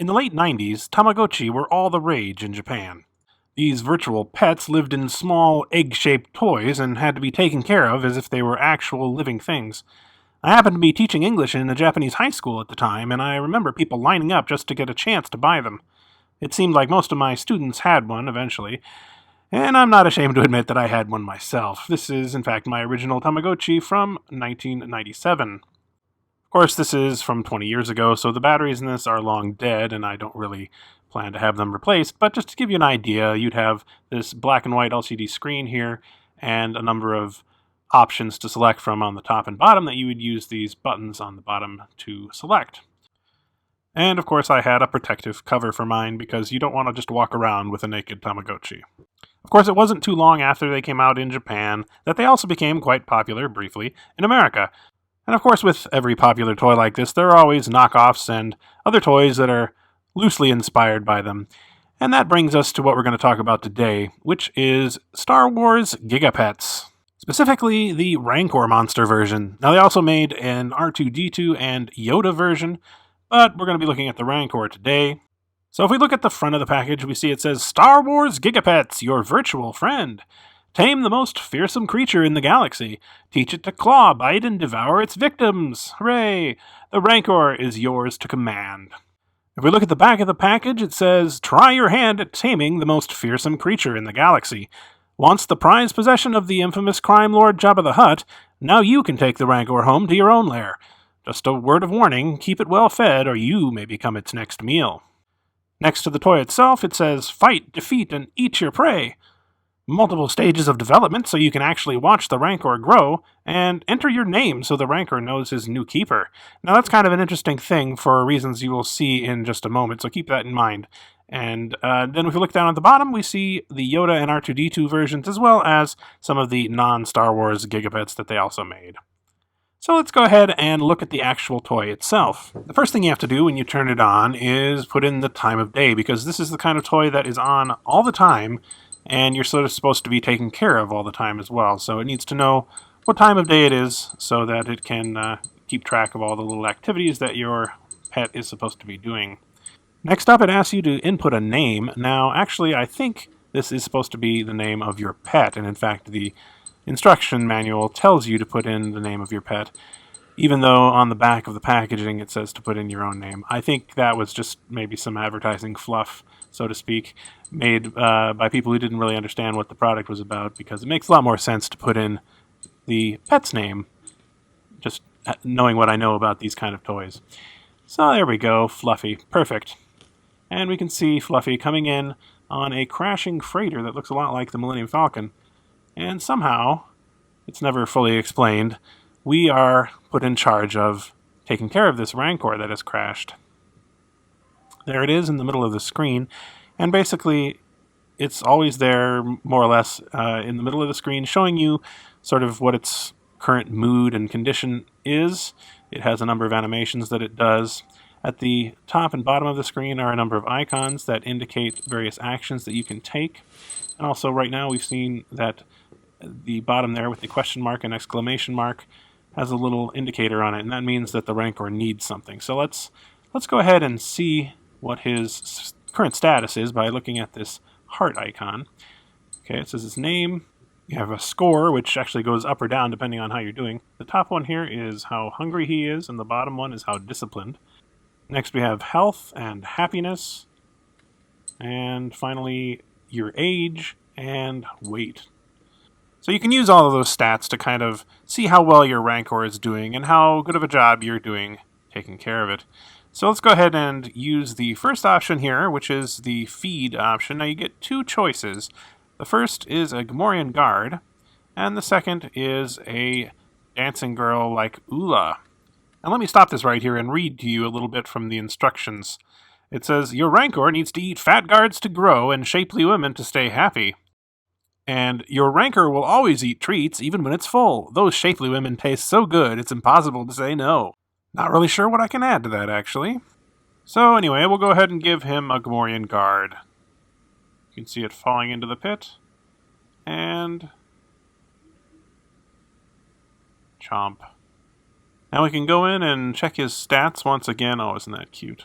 In the late 90s, Tamagotchi were all the rage in Japan. These virtual pets lived in small, egg-shaped toys and had to be taken care of as if they were actual living things. I happened to be teaching English in a Japanese high school at the time, and I remember people lining up just to get a chance to buy them. It seemed like most of my students had one eventually, and I'm not ashamed to admit that I had one myself. This is, in fact, my original Tamagotchi from 1997. Of course, this is from 20 years ago, so the batteries in this are long dead, and I don't really plan to have them replaced, but just to give you an idea, you'd have this black and white LCD screen here, and a number of options to select from on the top and bottom that you would use these buttons on the bottom to select. And of course I had a protective cover for mine because you don't want to just walk around with a naked Tamagotchi. Of course, it wasn't too long after they came out in Japan that they also became quite popular, briefly, in America. And of course, with every popular toy like this, there are always knockoffs and other toys that are loosely inspired by them. And that brings us to what we're going to talk about today, which is Star Wars Giga Pets. Specifically, the Rancor monster version. Now, they also made an R2-D2 and Yoda version, but we're going to be looking at the Rancor today. So if we look at the front of the package, we see it says, Star Wars Giga Pets, your virtual friend. Tame the most fearsome creature in the galaxy. Teach it to claw, bite, and devour its victims. Hooray! The Rancor is yours to command. If we look at the back of the package, it says, try your hand at taming the most fearsome creature in the galaxy. Once the prized possession of the infamous crime lord Jabba the Hutt, now you can take the Rancor home to your own lair. Just a word of warning, keep it well fed or you may become its next meal. Next to the toy itself, it says, fight, defeat, and eat your prey. Multiple stages of development so you can actually watch the Rancor grow, and enter your name so the Rancor knows his new keeper. Now that's kind of an interesting thing for reasons you will see in just a moment, so keep that in mind. And then if we look down at the bottom, we see the Yoda and R2-D2 versions, as well as some of the non-Star Wars Giga Pets that they also made. So let's go ahead and look at the actual toy itself. The first thing you have to do when you turn it on is put in the time of day, because this is the kind of toy that is on all the time, and you're sort of supposed to be taken care of all the time as well. So it needs to know what time of day it is so that it can keep track of all the little activities that your pet is supposed to be doing. Next up, it asks you to input a name. Now, actually, I think this is supposed to be the name of your pet, and in fact, the instruction manual tells you to put in the name of your pet, even though on the back of the packaging it says to put in your own name. I think that was just maybe some advertising fluff, so to speak, made by people who didn't really understand what the product was about, because it makes a lot more sense to put in the pet's name, just knowing what I know about these kind of toys. So there we go, Fluffy. Perfect. And we can see Fluffy coming in on a crashing freighter that looks a lot like the Millennium Falcon. And somehow, it's never fully explained, we are put in charge of taking care of this Rancor that has crashed. There it is in the middle of the screen, and basically it's always there, more or less, in the middle of the screen, showing you sort of what its current mood and condition is. It has a number of animations that it does. At the top and bottom of the screen are a number of icons that indicate various actions that you can take. And also right now we've seen that the bottom there with the question mark and exclamation mark has a little indicator on it, and that means that the Rancor needs something. So let's go ahead and see what his current status is by looking at this heart icon. Okay, it says his name. You have a score, which actually goes up or down depending on how you're doing. The top one here is how hungry he is, and the bottom one is how disciplined. Next we have health and happiness, and finally your age and weight. So you can use all of those stats to kind of see how well your Rancor is doing and how good of a job you're doing taking care of it. So let's go ahead and use the first option here, which is the feed option. Now you get two choices. The first is a Gamorrean guard, and the second is a dancing girl like Ula. Now let me stop this right here and read to you a little bit from the instructions. It says, your Rancor needs to eat fat guards to grow and shapely women to stay happy. And your Rancor will always eat treats, even when it's full. Those shapely women taste so good, it's impossible to say no. Not really sure what I can add to that, actually. So anyway, we'll go ahead and give him a Gamorrean guard. You can see it falling into the pit. And chomp. Now we can go in and check his stats once again. Oh, isn't that cute?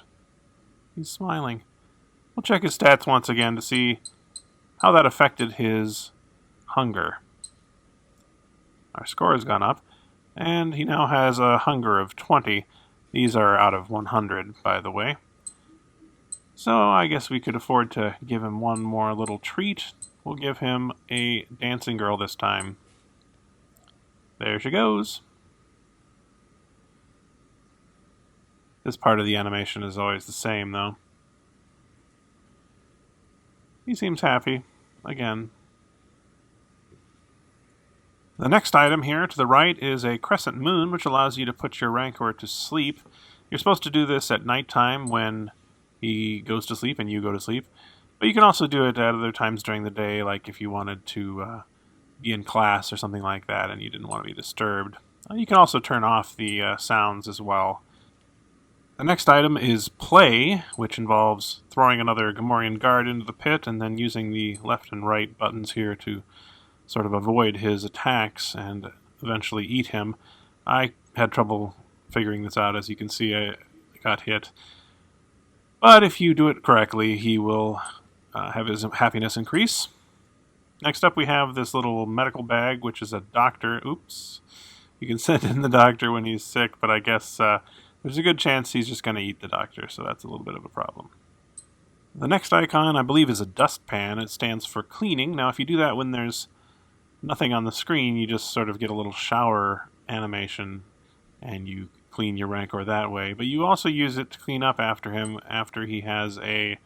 He's smiling. We'll check his stats once again to see how that affected his hunger. Our score has gone up, and he now has a hunger of 20. These are out of 100, by the way. So I guess we could afford to give him one more little treat. We'll give him a dancing girl this time. There she goes. This part of the animation is always the same, though. He seems happy. Again. The next item here to the right is a Crescent Moon, which allows you to put your Rancor to sleep. You're supposed to do this at nighttime when he goes to sleep and you go to sleep. But you can also do it at other times during the day, like if you wanted to be in class or something like that and you didn't want to be disturbed. You can also turn off the sounds as well. The next item is Play, which involves throwing another Gamorrean guard into the pit and then using the left and right buttons here to sort of avoid his attacks and eventually eat him. I had trouble figuring this out. As you can see, I got hit. But if you do it correctly, he will have his happiness increase. Next up, we have this little medical bag, which is a doctor. Oops. You can send in the doctor when he's sick, but I guess there's a good chance he's just going to eat the doctor, so that's a little bit of a problem. The next icon, I believe, is a dustpan. It stands for cleaning. Now, if you do that when there's nothing on the screen, you just sort of get a little shower animation, and you clean your Rancor that way. But you also use it to clean up after him after he has a,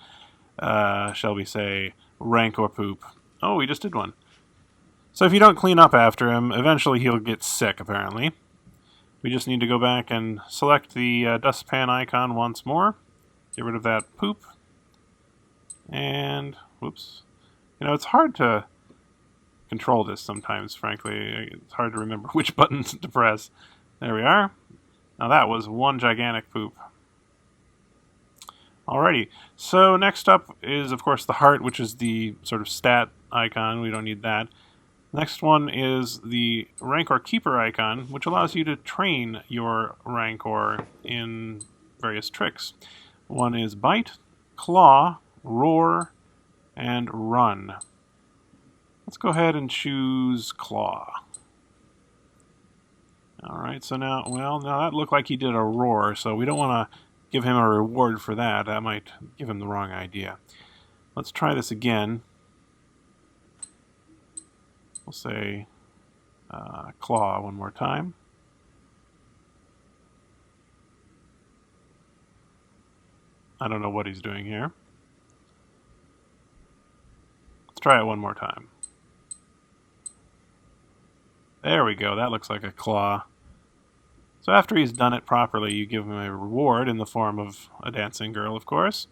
shall we say, Rancor poop. Oh, we just did one. So if you don't clean up after him, eventually he'll get sick, apparently. We just need to go back and select the dustpan icon once more. Get rid of that poop. And, whoops. You know, it's hard to control this sometimes, frankly. It's hard to remember which buttons to press. There we are. Now that was one gigantic poop. Alrighty, so next up is, of course, the heart, which is the sort of stat icon. We don't need that. Next one is the Rancor Keeper icon, which allows you to train your Rancor in various tricks. One is Bite, Claw, Roar, and Run. Let's go ahead and choose Claw. Alright, so now that looked like he did a roar, so we don't want to give him a reward for that. That might give him the wrong idea. Let's try this again. We'll say Claw one more time. I don't know what he's doing here. Let's try it one more time. There we go, that looks like a claw. So after he's done it properly, you give him a reward in the form of a dancing girl, of course.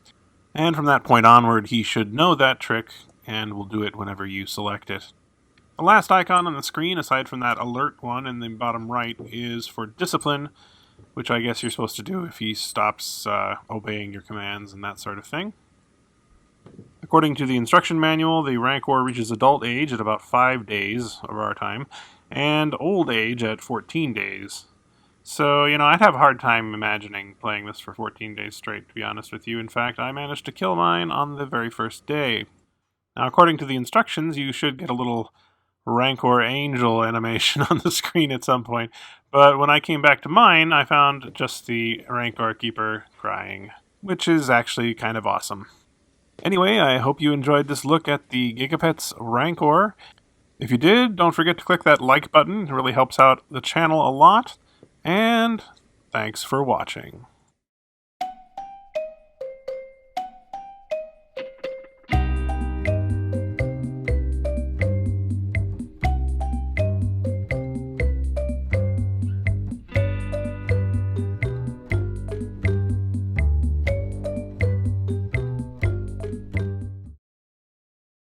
And from that point onward, he should know that trick and will do it whenever you select it. The last icon on the screen, aside from that alert one in the bottom right, is for discipline, which I guess you're supposed to do if he stops obeying your commands and that sort of thing. According to the instruction manual, the Rancor reaches adult age at about 5 days of our time, and old age at 14 days. So, you know, I'd have a hard time imagining playing this for 14 days straight, to be honest with you. In fact, I managed to kill mine on the very first day. Now, according to the instructions, you should get a little Rancor Angel animation on the screen at some point, but when I came back to mine, I found just the Rancor Keeper crying, which is actually kind of awesome. Anyway, I hope you enjoyed this look at the Giga Pets Rancor. If you did, don't forget to click that like button. It really helps out the channel a lot. And thanks for watching.